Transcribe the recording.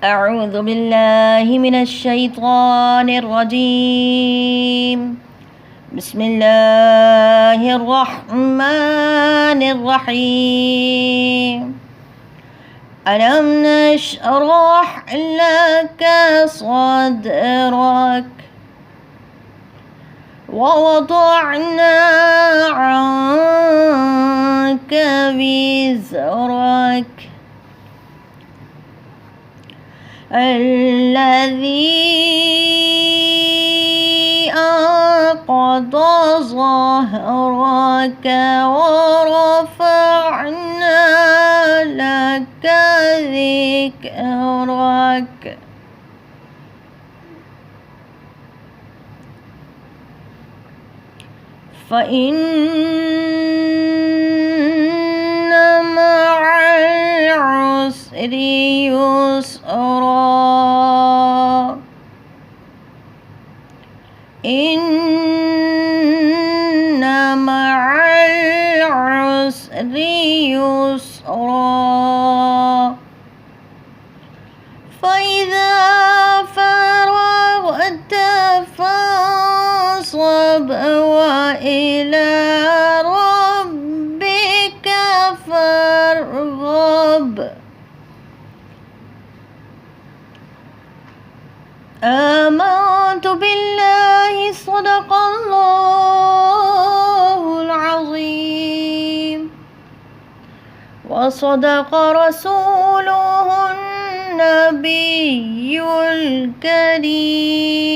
أعوذ بالله من الشيطان الرجيم. بسم الله الرحمن الرحيم. ألم نشرح لك صدرك ووضعنا عنك وزرك الذي أنقض ظهرك ورفعنا لك ذكرك فإن مع العسر يسرا إن مع العسر يسرا فإذا فرغت فانصب وإلى ربك فارغب. آمنت بالله صدق الله العظيم وصدق رسوله النبي الكريم.